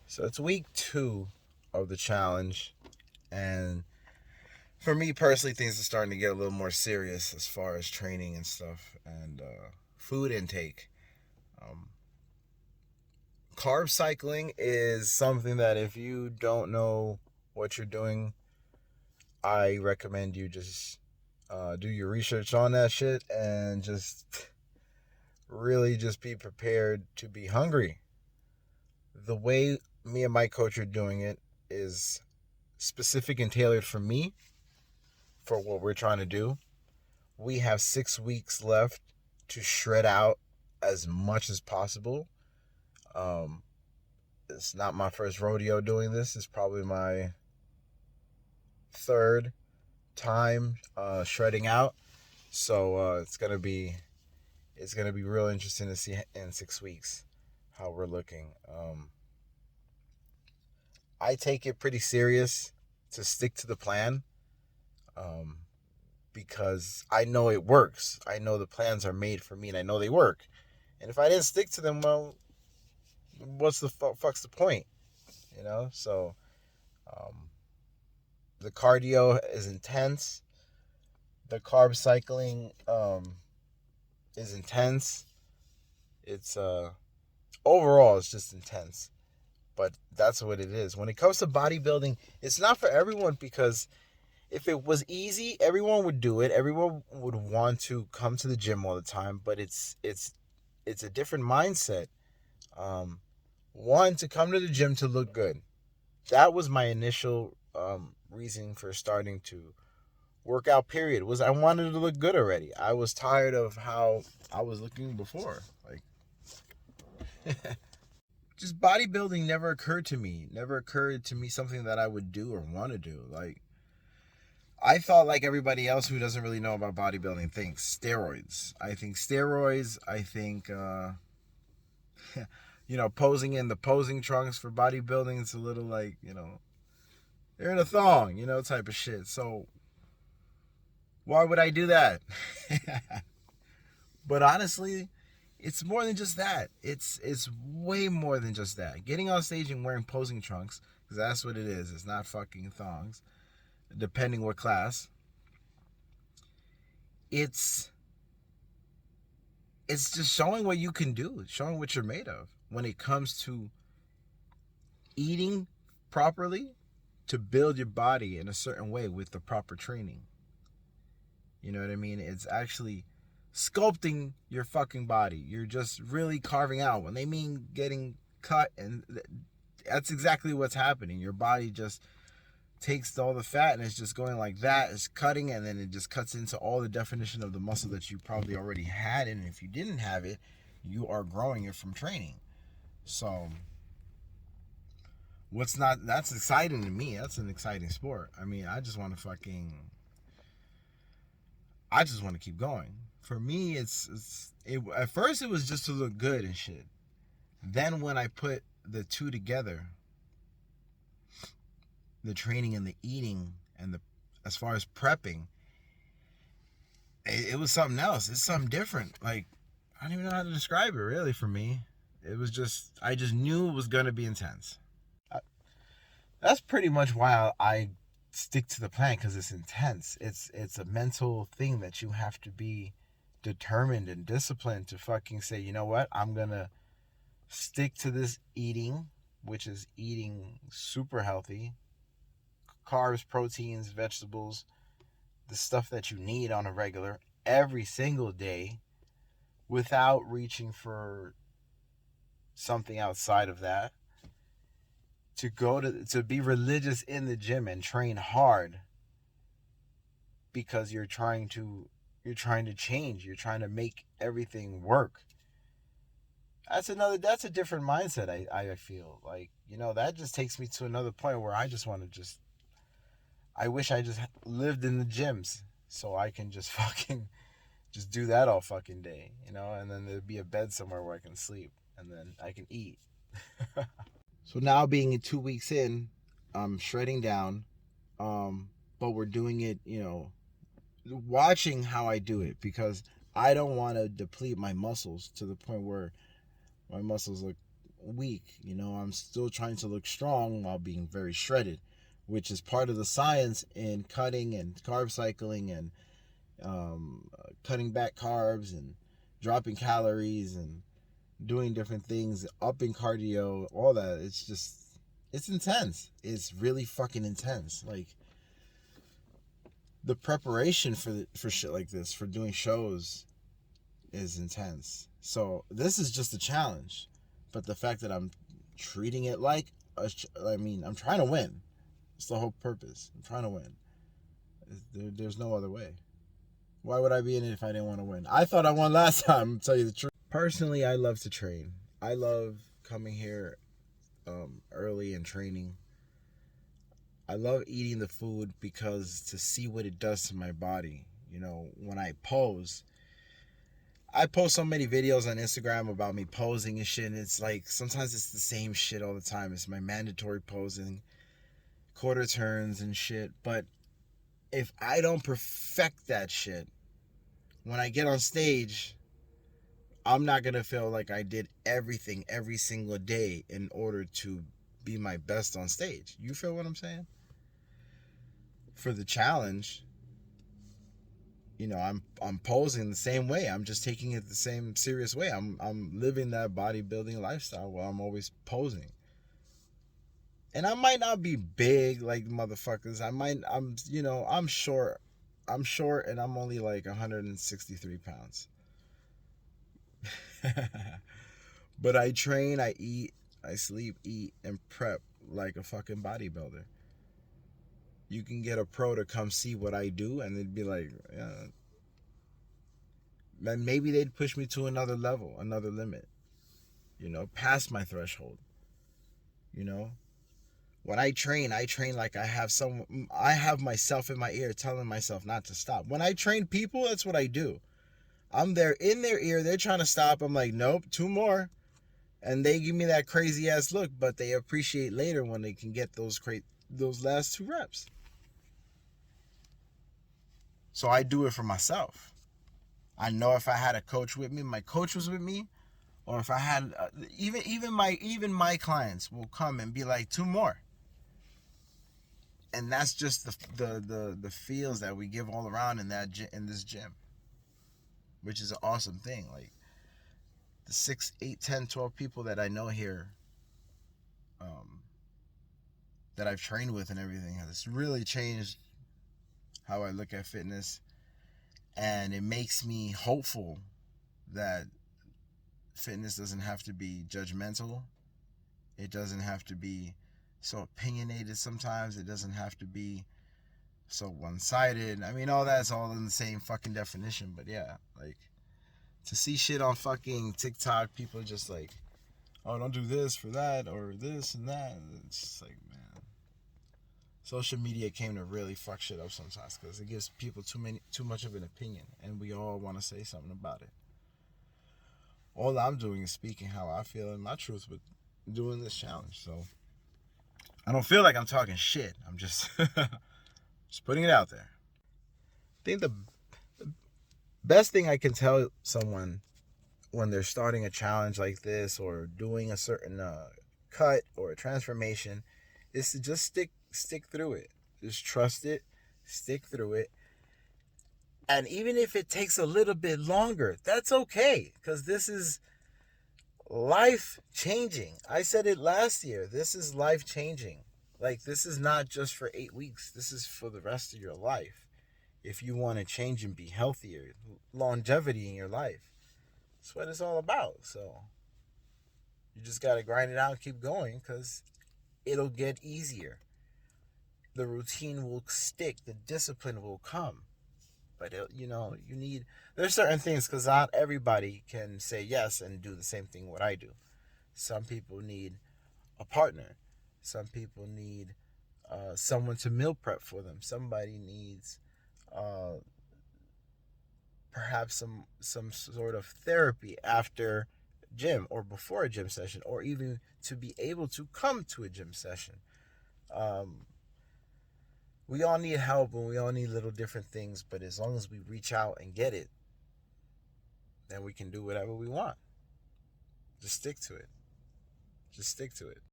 So it's week 2 of the challenge, and for me personally, things are starting to get a little more serious as far as training and stuff, and food intake. Um, Carb cycling is something that if you don't know what you're doing, I recommend you just do your research on that shit and just really just be prepared to be hungry. The way me and my coach are doing it is specific and tailored for me for what we're trying to do. We have 6 weeks left to shred out as much as possible. Um, it's not my first rodeo doing this. It's probably my third time shredding out. So it's gonna be real interesting to see in 6 weeks how we're looking. I take it pretty serious to stick to the plan. Um, because I know it works. I know the plans are made for me and I know they work. And if I didn't stick to them, well, what's the fuck's the point? You know? So um, the cardio is intense. The carb cycling is intense. It's overall it's just intense. But that's what it is. When it comes to bodybuilding, it's not for everyone because if it was easy, everyone would do it. Everyone would want to come to the gym all the time, but it's a different mindset. Um, One, to come to the gym to look good. That was my initial reason for starting to work out. Period. Was I wanted to look good already. I was tired of how I was looking before. Like, just bodybuilding never occurred to me. Never occurred to me something that I would do or want to do. Like, I thought like everybody else who doesn't really know about bodybuilding thinks steroids. I think steroids. I think posing in the posing trunks for bodybuilding. It's a little like, they're in a thong, type of shit. So why would I do that? But honestly, it's more than just that. It's way more than just that. Getting on stage and wearing posing trunks, because that's what it is. It's not fucking thongs, depending what class. It's it's just showing what you can do, showing what you're made of when it comes to eating properly to build your body in a certain way with the proper training. You know what I mean? It's actually sculpting your fucking body. You're just really carving out. When they mean getting cut, and that's exactly what's happening. Your body just takes all the fat and it's just going like that. It's cutting, and then it just cuts into all the definition of the muscle that you probably already had. And if you didn't have it, you are growing it from training. So that's exciting to me. That's an exciting sport. I mean, I just want to keep going. For me, at first it was just to look good and shit. Then when I put the two together, the training and the eating and the as far as prepping, it was something else. It's something different. Like, I don't even know how to describe it really. For me, it was just I just knew it was gonna be intense. That's pretty much why I stick to the plan, because it's intense. It's a mental thing that you have to be determined and disciplined to fucking say, you know what, I'm gonna stick to this eating, which is eating super healthy, carbs, proteins, vegetables, the stuff that you need on a regular every single day, without reaching for something outside of that. To be religious in the gym and train hard because you're trying to change, you're trying to make everything work. That's a different mindset. I feel like, that just takes me to another point where I just want to just I wish I just lived in the gyms so I can just fucking just do that all fucking day, and then there'd be a bed somewhere where I can sleep and then I can eat. So now being 2 weeks in, I'm shredding down, but we're doing it, watching how I do it, because I don't want to deplete my muscles to the point where my muscles look weak. You know, I'm still trying to look strong while being very shredded, which is part of the science in cutting and carb cycling and cutting back carbs and dropping calories and doing different things, upping cardio, all that. It's intense. It's really fucking intense. Like, the preparation for shit like this, for doing shows, is intense. So this is just a challenge, but the fact that I'm treating it like I'm trying to win. It's the whole purpose. I'm trying to win. There's no other way. Why would I be in it if I didn't want to win? I thought I won last time, to tell you the truth. Personally, I love to train. I love coming here early and training. I love eating the food because to see what it does to my body. You know, when I post so many videos on Instagram about me posing and shit, and it's like, sometimes it's the same shit all the time. It's my mandatory posing, quarter turns and shit. But if I don't perfect that shit, when I get on stage, I'm not going to feel like I did everything every single day in order to be my best on stage. You feel what I'm saying? For the challenge, you know, I'm posing the same way. I'm just taking it the same serious way. I'm living that bodybuilding lifestyle while I'm always posing. And I might not be big like motherfuckers. I'm short. I'm short and I'm only like 163 pounds. But I train, I eat, I sleep, eat, and prep like a fucking bodybuilder. You can get a pro to come see what I do and they'd be like, yeah. And maybe they'd push me to another level, another limit, you know, past my threshold. You know, when I train like I have myself in my ear telling myself not to stop. When I train people, that's what I do. I'm there in their ear, they're trying to stop. I'm like, nope, 2 more. And they give me that crazy ass look, but they appreciate later when they can get those last 2 reps. So I do it for myself. I know if I had a coach with me, my coach was with me, or if I had even my clients will come and be like, 2 more. And that's just the feels that we give all around in this gym, which is an awesome thing. Like, the 6, 8, 10, 12 people that I know here, that I've trained with and everything, has really changed how I look at fitness. And it makes me hopeful that fitness doesn't have to be judgmental. It doesn't have to be so opinionated sometimes. It doesn't have to be so one-sided. I mean, all that's all in the same fucking definition. But yeah, like, to see shit on fucking TikTok, people just like, oh, don't do this for that, or this and that. It's just like, man. Social media came to really fuck shit up sometimes because it gives people too much of an opinion, and we all want to say something about it. All I'm doing is speaking how I feel and my truth with doing this challenge. So I don't feel like I'm talking shit. I'm just just putting it out there. I think the best thing I can tell someone when they're starting a challenge like this or doing a certain cut or a transformation is to just stick through it. Just trust it, stick through it. And even if it takes a little bit longer, that's okay, because this is life changing. I said it last year. This is life changing. Like, this is not just for 8 weeks. This is for the rest of your life. If you want to change and be healthier, longevity in your life. That's what it's all about. So you just got to grind it out and keep going, because it'll get easier. The routine will stick. The discipline will come. But, there's certain things, because not everybody can say yes and do the same thing what I do. Some people need a partner. Some people need someone to meal prep for them. Somebody needs perhaps some sort of therapy after gym or before a gym session, or even to be able to come to a gym session. We all need help, and we all need little different things, but as long as we reach out and get it, then we can do whatever we want. Just stick to it. Just stick to it.